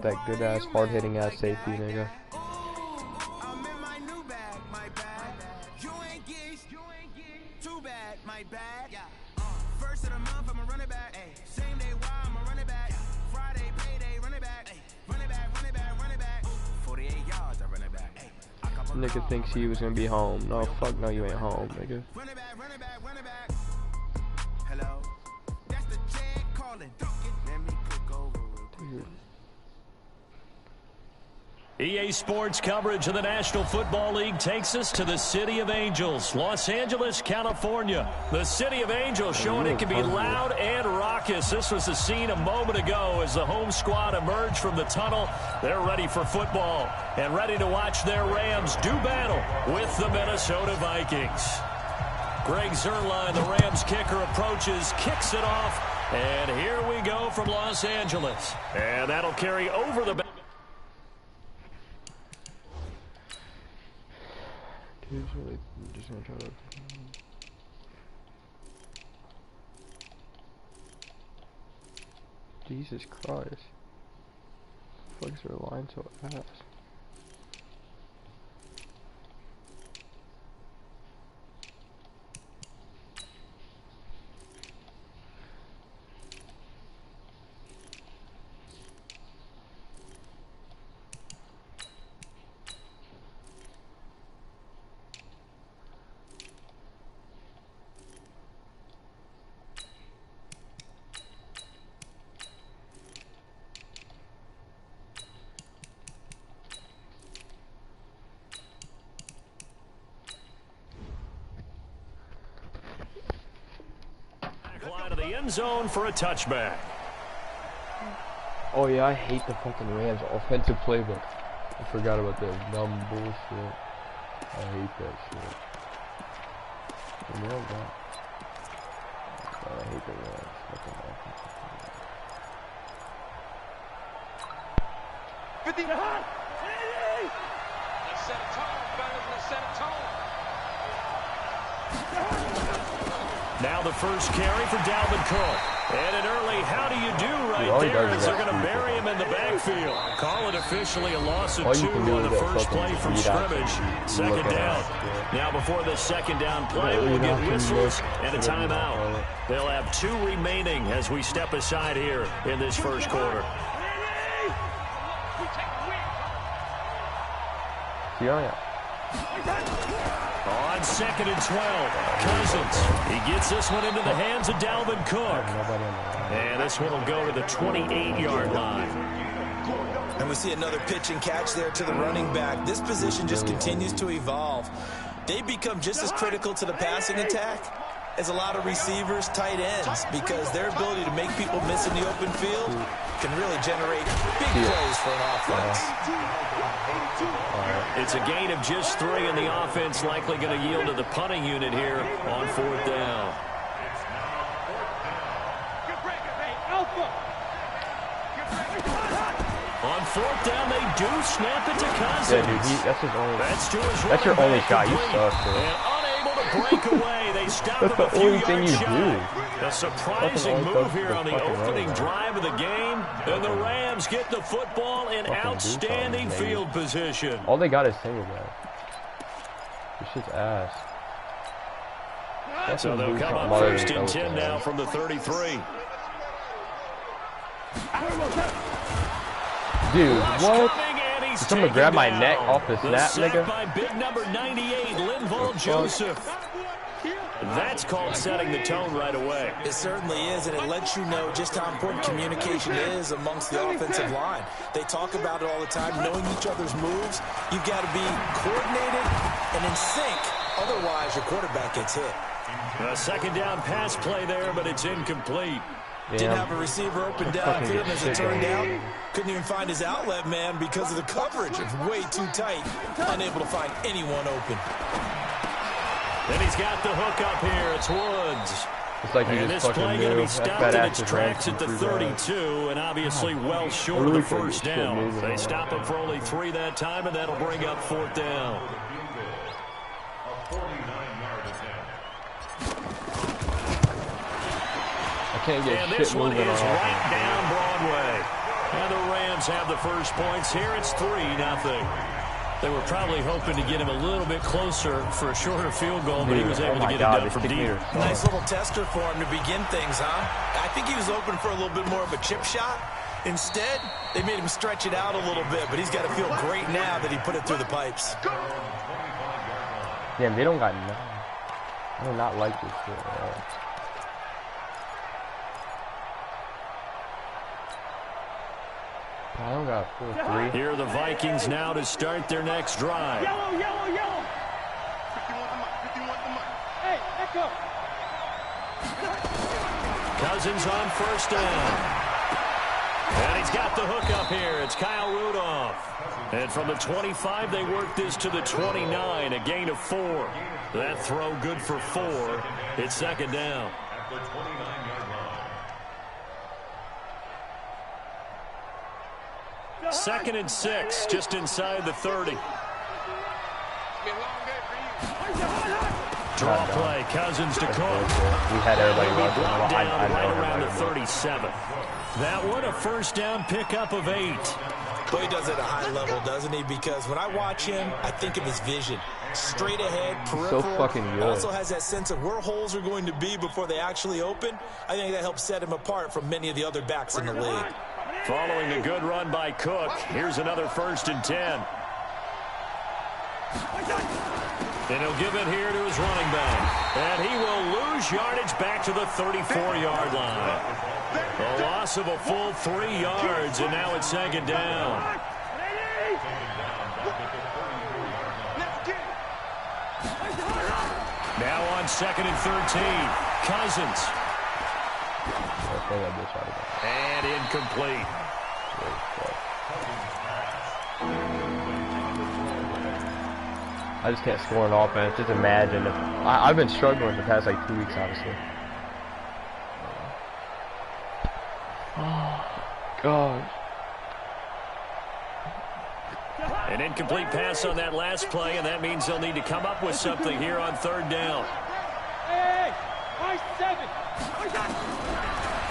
That good ass, hard hitting ass safety, nigga. Nigga thinks he was gonna be home. No, fuck no, you ain't home, nigga. Hello, that's the Chad calling. Let me click over. Dude. EA Sports coverage of the National Football League takes us to the City of Angels, Los Angeles, California. The City of Angels showing it can be loud and raucous. This was the scene a moment ago as the home squad emerged from the tunnel. They're ready for football and ready to watch their Rams do battle with the Minnesota Vikings. Greg Zuerlein, the Rams kicker, approaches, kicks it off, and here we go from Los Angeles. And that'll carry over the... Usually, I'm just gonna try to. Jesus Christ. Why is their line so fast? Line of the end zone for a touchback. Oh yeah, I hate the fucking Rams offensive playbook. I forgot about that dumb bullshit. I hate that shit. You know that. I hate the Rams fucking offensive playbook. 50 to hot. Let's set a tone, fellas. Let's set a tone. Now the first carry for Dalvin Cook. And an early how do you do right there as they're going to bury him in the backfield. Call it officially a loss of 2 on the first play from scrimmage. Second down. Now before the second down play, we'll get whistles and a timeout. They'll have 2 remaining as we step aside here in this first quarter. On 2nd and 12, Cousins. He gets this one into the hands of Dalvin Cook. And this one will go to the 28-yard line. And we see another pitch and catch there to the running back. This position just continues to evolve. They become just as critical to the passing attack as a lot of receivers, tight ends, because their ability to make people miss in the open field can really generate big plays for an offense. It's a gain of just 3, and the offense likely going to yield to the punting unit here on 4th down. On 4th down, they do snap it to Cousins. Yeah, dude, that's his only. That's your only shot. You suck, bro. And unable to break away, they stop that's him the only thing you do. A surprising move here on the opening drive of the game, and the Rams get the football in outstanding field position. All they got is single back. This shit's ass. So they'll come up 1st and 10 now from the 33. Dude, what? Did someone grab my neck off the snap, nigga? By big number 98, Linval Joseph. That's called setting the tone right away. It certainly is, and it lets you know just how important communication is amongst the offensive line. They talk about it all the time, knowing each other's moves. You've got to be coordinated and in sync. Otherwise, your quarterback gets hit. A second down pass play there, but it's incomplete. Didn't have a receiver open downfield, as it turned out. Couldn't even find his outlet man because of the coverage. It's way too tight. Unable to find anyone open. Then he's got the hook up here. It's Woods. It's like and this play going to be stopped in its tracks at the 32, and obviously well short of the first down. They stop him for only 3 that time, and that'll bring up 4th down. I can't get and shit this one moving is on. right down Broadway. And the Rams Rams have the first points here. It's 3-0. They were probably hoping to get him a little bit closer for a shorter field goal, but he was able to get it done from deep. Nice little tester for him to begin things, huh? I think he was open for a little bit more of a chip shot. Instead, they made him stretch it out a little bit, but he's got to feel great now that he put it through the pipes. Damn, they don't got nothing. I do not like this shit. I don't got 4-3. Here are the Vikings now to start their next drive. Yellow, yellow, yellow. 51 the money. Hey, echo. Cousins on first down. And he's got the hook up here. It's Kyle Rudolph. And from the 25, they work this to the 29, a gain of 4. That throw good for 4. It's second down. At the 29-yard line. 2nd and 6, just inside the 30. Draw play, Cousins to Cook. We had everybody Brought down I right around the 37. That one, a first down pickup of 8. Boy, he does it at a high level, doesn't he? Because when I watch him, I think of his vision. Straight ahead, peripheral. So fucking good. Also has that sense of where holes are going to be before they actually open. I think that helps set him apart from many of the other backs in the league. Following a good run by Cook, here's another 1st and 10. And he'll give it here to his running back. And he will lose yardage back to the 34-yard line. A loss of a full 3 yards, and now it's second down. Now on 2nd and 13. Cousins. And incomplete. I just can't score an offense. Just imagine if I've been struggling the past like 2 weeks, honestly. Oh God. An incomplete pass on that last play, and that means they'll need to come up with something here on 3rd down. Hey, 7.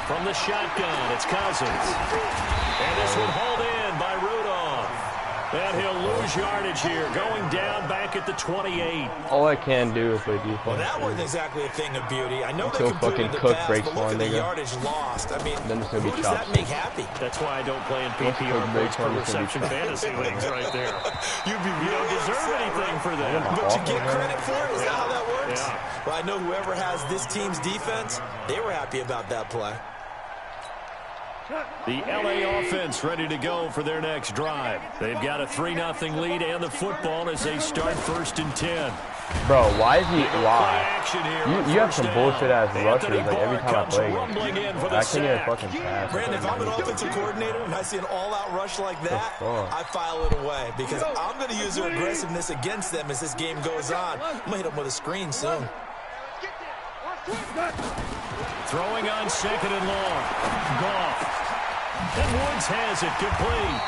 From the shotgun, it's Cousins. And this one hauled in by Rudolph. And he'll lose yardage here, going down back at the 28. All I can do is play defense. Well, that wasn't exactly a thing of beauty. I know Until they completed fucking the Cook pass, breaks but look one, at the nigga. yardage lost. I mean, Then it's gonna be who does that chops. make happy? That's why I don't play in Cook PPR points breaks per one, it's gonna be reception chops. fantasy leagues right there. You don't deserve anything for that. But you get credit for it? Is that how that works? Yeah. Well, I know whoever has this team's defense, they were happy about that play. The LA offense ready to go for their next drive. They've got a 3-0 lead and the football as they start 1st and 10. Bro, why is he Play action here on You have first some down. bullshit ass Anthony rushers like every Barr time I comes play rumbling in for the I can't even sack. fucking pass. Brandon, if I'm an offensive coordinator and I see an all-out rush like that, fuck? I file it away because I'm going to use their aggressiveness against them as this game goes on. I'm going to hit them with a screen soon. Throwing on 2nd and long. Goff. And Woods has it complete.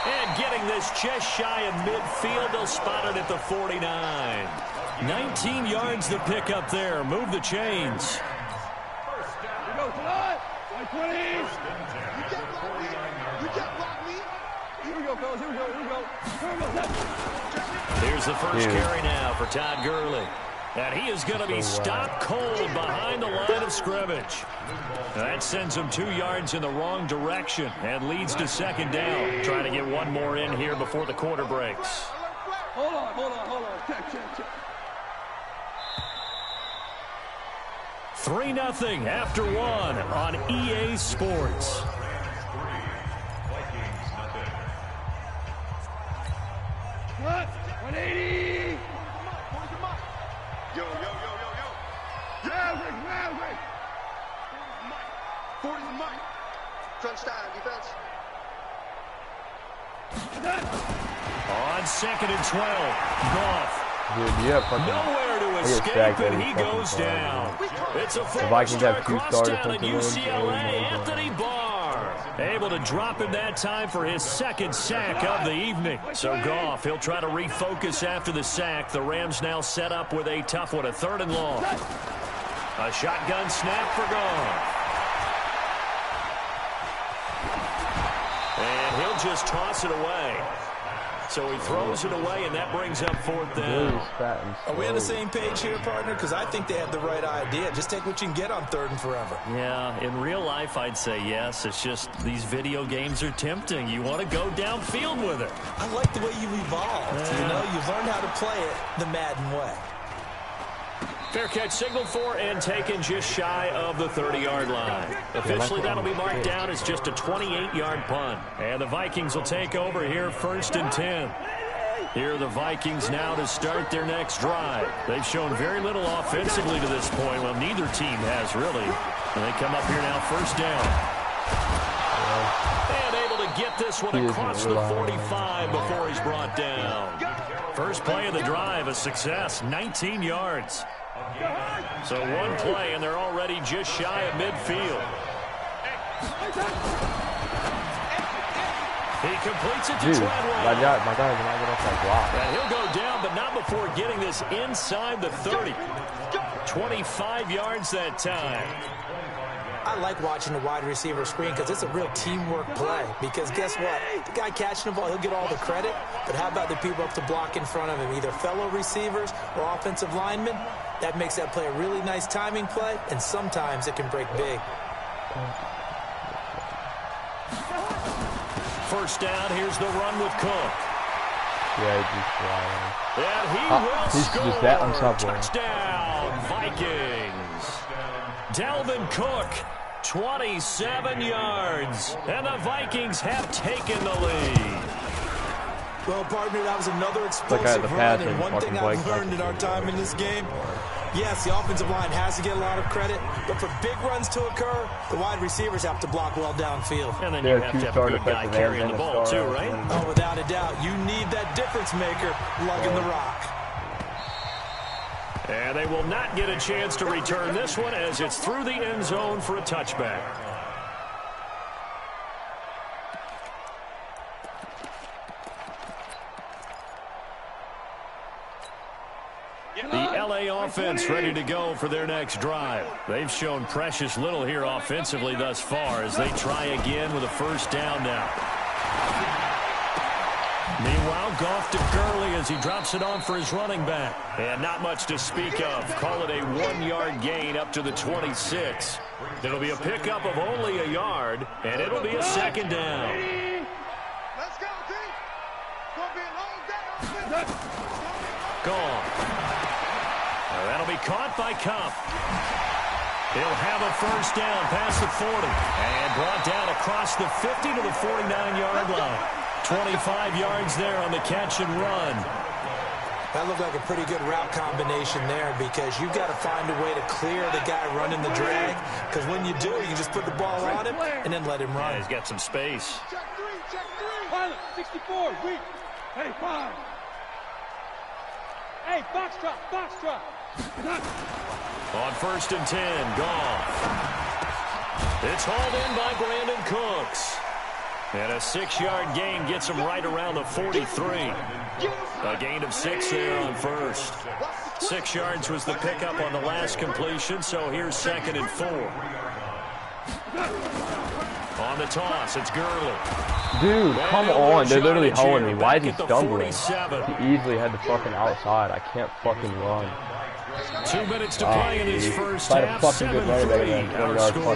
And getting this just shy of midfield, they'll spot it at the 49. 19 yards the pick up there. Move the chains. Here's the first carry now for Todd Gurley. And he is going to be stopped cold behind the line of scrimmage. That sends him 2 yards in the wrong direction and leads to second down. Trying to get one more in here before the quarter breaks. Hold on. Check. 3-0 after 1 on EA Sports. What? 180. Yo. Maverick. 40 the mic. Touchdown, defense. On 2nd and 12, Goff. Dude, you have fucking Nowhere to escape, stacked and every he fucking goes time, down. It's a full Vikings start have 2 cross starters down at since the win. UCLA, Oh, my Anthony Barr. Able to drop him that time for his 2nd sack of the evening. So Goff, he'll try to refocus after the sack. The Rams now set up with a tough one, a 3rd and long. A shotgun snap for Goff. And he'll just toss it away. So he throws it away, and that brings up 4th down. Are we on the same page here, partner? Because I think they have the right idea. Just take what you can get on 3rd and forever. Yeah, in real life, I'd say yes. It's just these video games are tempting. You want to go downfield with it. I like the way you evolved. You know, you've learned how to play it the Madden way. Fair catch signaled for and taken just shy of the 30-yard line. Officially, that'll be marked down as just a 28-yard punt. And the Vikings will take over here 1st and 10. Here are the Vikings now to start their next drive. They've shown very little offensively to this point. Well, neither team has really. And they come up here now 1st down. And able to get this one across the 45 before he's brought down. First play of the drive, a success, 19 yards. So one play, and they're already just shy of midfield. He completes it to Treadwell. My guy's not get off that block. And he'll go down, but not before getting this inside the 30. 25 yards that time. I like watching the wide receiver screen because it's a real teamwork play. Because guess what? The guy catching the ball, he'll get all the credit. But how about the people up to block in front of him, either fellow receivers or offensive linemen? That makes that play a really nice timing play, and sometimes it can break big. First down, here's the run with Cook. Yeah, he's flying. And he will score. Just that unstoppable. Touchdown, Vikings. Dalvin Cook, 27 yards. And the Vikings have taken the lead. Well, partner, that was another explosive run, and one thing I've learned in our time in this game, yes, the offensive line has to get a lot of credit, but for big runs to occur, the wide receivers have to block well downfield. And then you have to have a good guy carrying the ball too, right? Oh, without a doubt. You need that difference maker lugging the rock. And they will not get a chance to return this one as it's through the end zone for a touchback. The LA offense ready to go for their next drive. They've shown precious little here offensively thus far as they try again with a first down now. Meanwhile, Goff to Gurley as he drops it on for his running back. And not much to speak of. Call it a 1-yard gain up to the 26. It'll be a pickup of only a yard, and it'll be a second down. Let's go, team. Gonna be a long day. Gone. That'll be caught by Cup. He'll have a first down past the 40 and brought down across the 50 to the 49-yard line. 25 yards there on the catch and run. That looked like a pretty good route combination there because you've got to find a way to clear the guy running the drag, because when you do, you can just put the ball on him and then let him run. Yeah, he's got some space. Check three. Pilot, 64, weak. Hey, 5. Hey, box drop. On first and 10, Goff. It's hauled in by Brandon Cooks. And a 6-yard gain gets him right around the 43. A gain of 6 there on first. 6 yards was the pickup on the last completion, so here's 2nd and 4. On the toss, it's Gurley. Dude, come on. They're literally holding me. Why is he stumbling? He easily had the fucking outside. I can't fucking run. 2 minutes to play in this first half. 7-3 our score.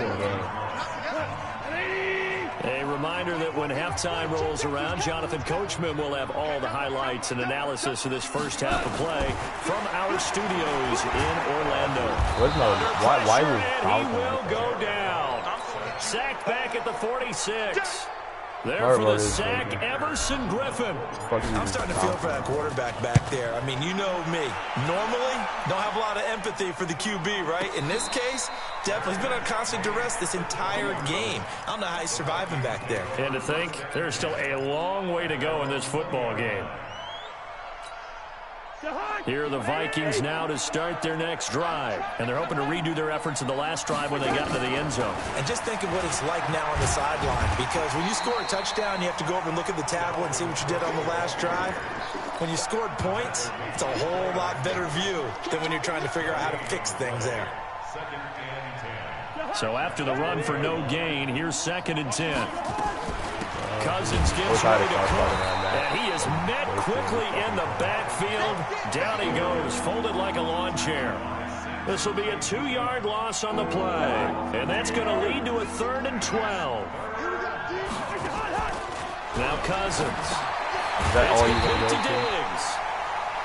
A reminder that when halftime rolls around, Jonathan Coachman will have all the highlights and analysis of this first half of play from our studios in Orlando. Why is he will go down. Sacked back at the 46. There for the sack, Everson Griffin. I'm starting to feel for that quarterback back there. I mean, you know me. Normally, don't have a lot of empathy for the QB, right? In this case, definitely. He's been on constant duress this entire game. I don't know how he's surviving back there. And to think, there's still a long way to go in this football game. Here are the Vikings now to start their next drive. And they're hoping to redo their efforts in the last drive when they got into the end zone. And just think of what it's like now on the sideline. Because when you score a touchdown, you have to go over and look at the tablet and see what you did on the last drive. When you scored points, it's a whole lot better view than when you're trying to figure out how to fix things there. So after the run for no gain, here's 2nd and 10. Cousins gets ready to cook, and he is met quickly in the backfield. Down he goes, folded like a lawn chair. This will be a 2-yard loss on the play, and that's going to lead to a 3rd and 12. Now Cousins. Is that all you to can do? Diggs.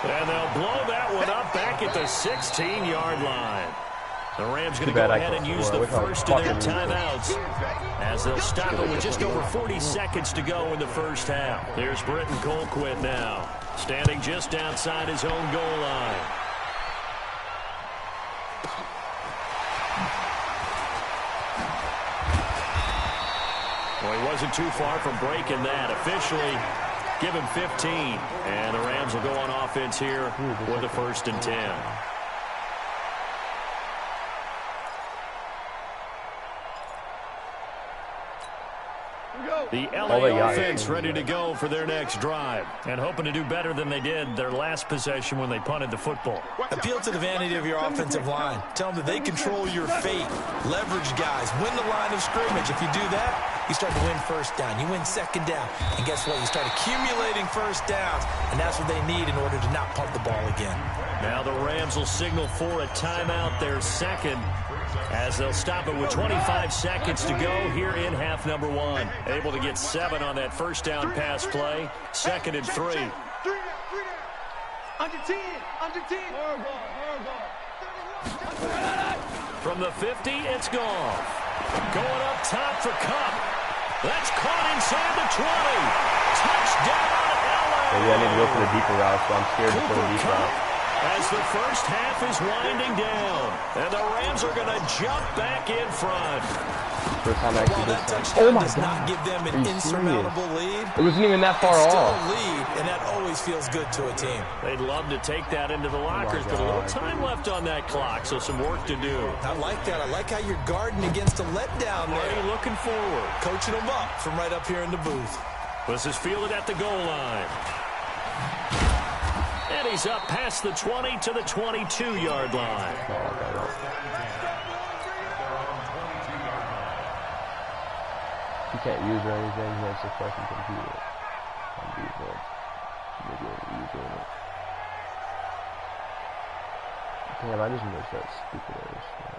And they'll blow that one up back at the 16-yard line. The Rams going to go ahead and use the first of their timeouts as they'll stop it with just over 40 seconds to go in the first half. Here's Britton Colquitt now, standing just outside his own goal line. Well, he wasn't too far from breaking that. Officially, give him 15. And the Rams will go on offense here with a 1st and 10. The LA offense ready to go for their next drive and hoping to do better than they did their last possession when they punted the football. Appeal to the vanity of your offensive line. Tell them that they control your fate. Leverage guys. Win the line of scrimmage. If you do that, you start to win first down. You win second down. And guess what? You start accumulating first downs. And that's what they need in order to not punt the ball again. Now the Rams will signal for a timeout, their second, as they'll stop it with 25 seconds to go here in half number 1. Able to get 7 on that first down pass play. 2nd and 3. Under 10. From the 50, it's Goff. Going up top for Cup. That's caught inside the 20. Touchdown, LA. Maybe I need to go for the deeper route, so I'm scared to throw the deep route. As the first half is winding down, and the Rams are going to jump back in front. First time I While that touchdown does not give them an insurmountable lead, it wasn't even that far it's still off. a lead, and that always feels good to a team. They'd love to take that into the lockers, but a little time left on that clock, so some work to do. I like that. I like how you're guarding against a letdown there. Already looking forward. Coaching them up from right up here in the booth. This is fielded at the goal line. And he's up past the 20 to the 22-yard line. He can't use or anything. He has to fucking computer. On defense. Damn, I just missed that stupid ass shit.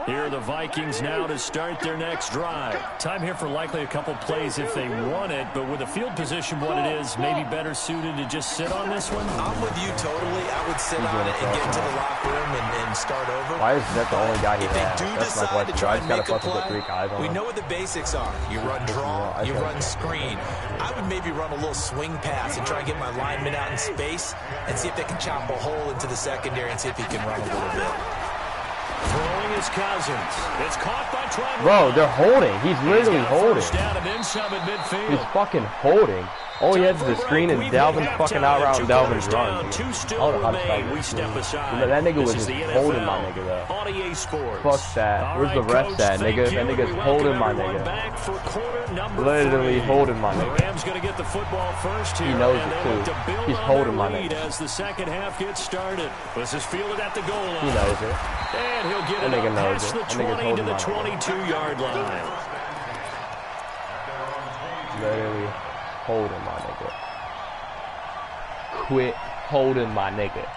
Here are the Vikings now to start their next drive. Time here for likely a couple plays if they want it, but with the field position what it is, maybe better suited to just sit on this one? I'm with you totally. I would sit on it and get into the locker room and start over. Why is that the only guy he If they has? do That's my decide to question. try I and just gotta make a fucking put 3 play, guys on we him. know what the basics are. You run draw, you run screen. I would maybe run a little swing pass and try and get my lineman out in space and see if they can chop a hole into the secondary and see if he can run a little bit. Throwing his Cousins. It's caught by Trevor. Bro, they're holding. He's literally holding. Down and in some at midfield. He's fucking holding. All he has is the screen and Dalvin's fucking out route and Dalvin's run. I don't know how to stop We step aside. that nigga was This is just the holding my NFL nigga though. on EA Sports. Fuck that. All Where's the right, rest Coach, at, nigga? thank That you. nigga's We holding my welcome everyone nigga. back for quarter number Literally 3. holding my The nigga. Rams going to get the football first here. He knows and it, they look too. to build He's on holding their my lead nigga. as the second half gets started. This is fielded at the goal line. He knows it. And he'll get That it nigga up knows past it. the That nigga's 20 to holding the my nigga. 22-yard line. Literally holding my nigga. Quit holding my nigga.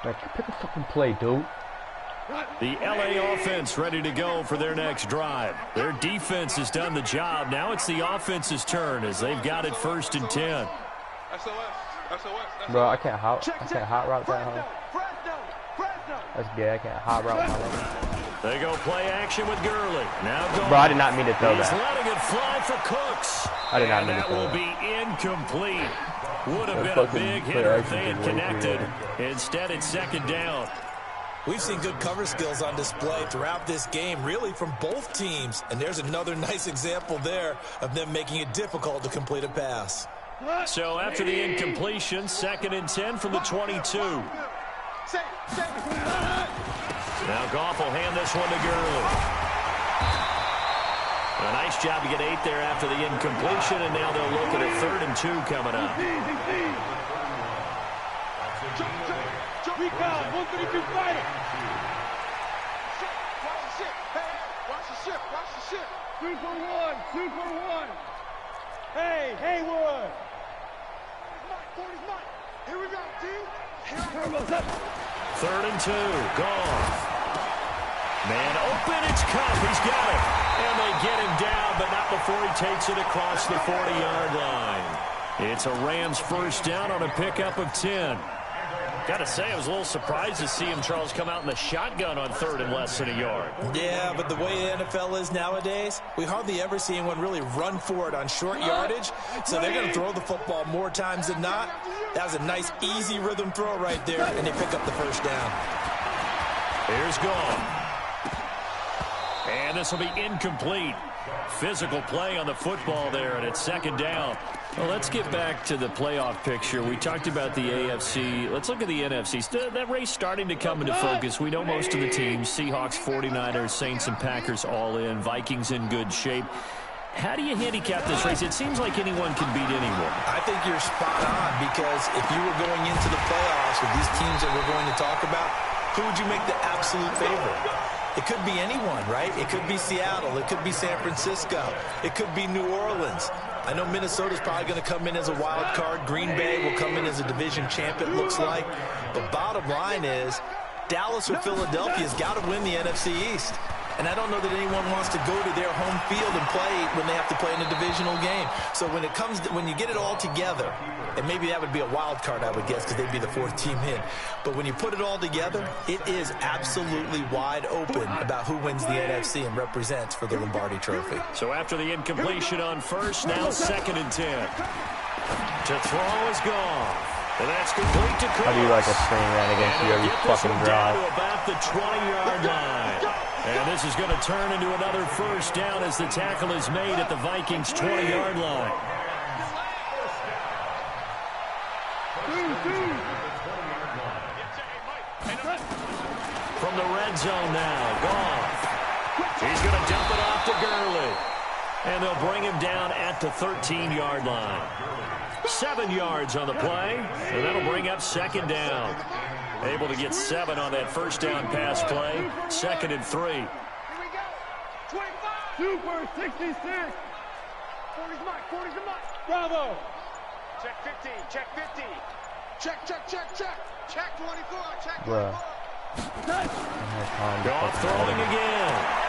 Like, pick a fucking play, dude. The LA offense ready to go for their next drive. Their defense has done the job. Now it's the offense's turn as they've got it 1st and 10. Bro, I can't hot route that, huh? That's gay. I can't hot route my nigga. They go play action with Gurley. Now go. Bro, I did not mean to throw He's that. letting it fly for Cooks. I did not mean to that throw will that. be incomplete. Would have That been a fucking big play hitter if action they had was way too connected. early. Instead, it's 2nd down. We've seen good cover skills on display throughout this game, really from both teams. And there's another nice example there of them making it difficult to complete a pass. So after the incompletion, 2nd and 10 from the 22. Now Goff will hand this one to Gurley. A nice job to get 8 there after the incompletion, and now they'll look at a 3rd and 2 coming up. shit. Super one. Hey, Haywood. 40's mine. Here we go, team. Third and 2. Gone. Man open. It's Cup. He's got it. And they get him down, but not before he takes it across the 40-yard line. It's a Rams first down on a pickup of 10. Got to say, I was a little surprised to see him, Charles, come out in the shotgun on third and less than a yard. Yeah, but the way the NFL is nowadays, we hardly ever see anyone really run for it on short yardage. So they're going to throw the football more times than not. That was a nice, easy rhythm throw right there, and they pick up the first down. Here's Gone. And this will be incomplete. Physical play on the football there, and it's second down. Well, let's get back to the playoff picture. We talked about the AFC. Let's look at the NFC. That race starting to come into focus. We know most of the teams, Seahawks, 49ers, Saints, and Packers all in. Vikings in good shape. How do you handicap this race? It seems like anyone can beat anyone. I think you're spot on, because if you were going into the playoffs with these teams that we're going to talk about, who would you make the absolute favorite? It could be anyone, right? It could be Seattle. It could be San Francisco. It could be New Orleans. I know Minnesota's probably going to come in as a wild card. Green Bay will come in as a division champ, it looks like. But bottom line is, Dallas or Philadelphia's got to win the NFC East. And I don't know that anyone wants to go to their home field and play when they have to play in a divisional game. So when you get it all together, and maybe that would be a wild card, I would guess, because they'd be the fourth team in. But when you put it all together, it is absolutely wide open about who wins the NFC and represents for the Lombardi Trophy. So after the incompletion on first, now second and 10. To throw is gone. And that's complete to Cooks. How do you like a spring ran against you every fucking drive? To about the 20-yard line. And this is going to turn into another first down as the tackle is made at the Vikings' 20-yard line. From the red zone now, Goff. He's going to dump it off to Gurley. And they'll bring him down at the 13-yard line. 7 yards on the play, and that'll bring up second down. Able to get 7 on that first down pass play. Second and 3. Here we go. 25. Super 66. 40's mine. 40's mine. Bravo. Check 15. Check 15. Check. Check 24. Check 24. Bruh. Goff throwing again.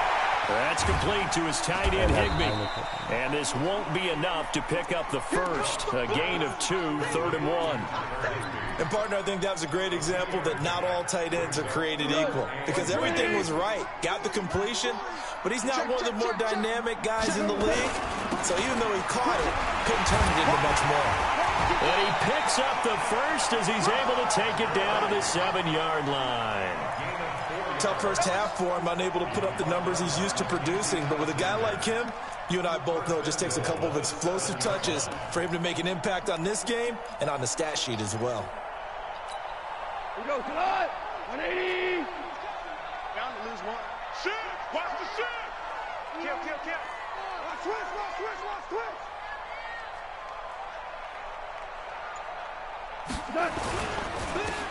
That's complete to his tight end, Higbee. And this won't be enough to pick up the first. A gain of 2, 3rd and 1. And, partner, I think that was a great example that not all tight ends are created equal, because everything was right. Got the completion, but he's not one of the more dynamic guys in the league. So even though he caught it, couldn't turn it into much more. And he picks up the first as he's able to take it down to the 7-yard line. Tough first half for him, unable to put up the numbers he's used to producing. But with a guy like him, you and I both know it just takes a couple of explosive touches for him to make an impact on this game and on the stat sheet as well. Here we go, cut. 180. Bound to lose one. Shoot! Watch the shoot! Kill. Watch switch.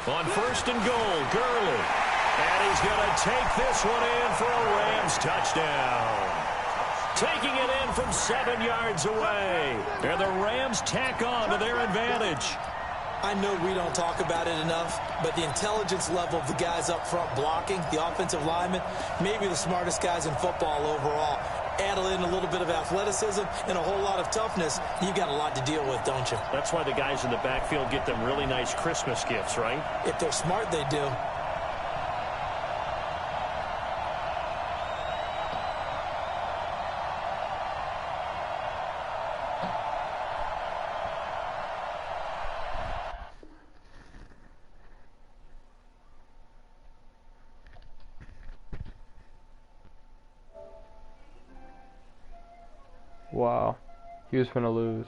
On first and goal, Gurley. And he's going to take this one in for a Rams touchdown. Taking it in from 7 yards away. And the Rams tack on to their advantage. I know we don't talk about it enough, but the intelligence level of the guys up front blocking, the offensive linemen, maybe the smartest guys in football overall. Add in a little bit of athleticism and a whole lot of toughness, you've got a lot to deal with, don't you? That's why the guys in the backfield get them really nice Christmas gifts, right? If they're smart, they do. Wow. He was finna lose.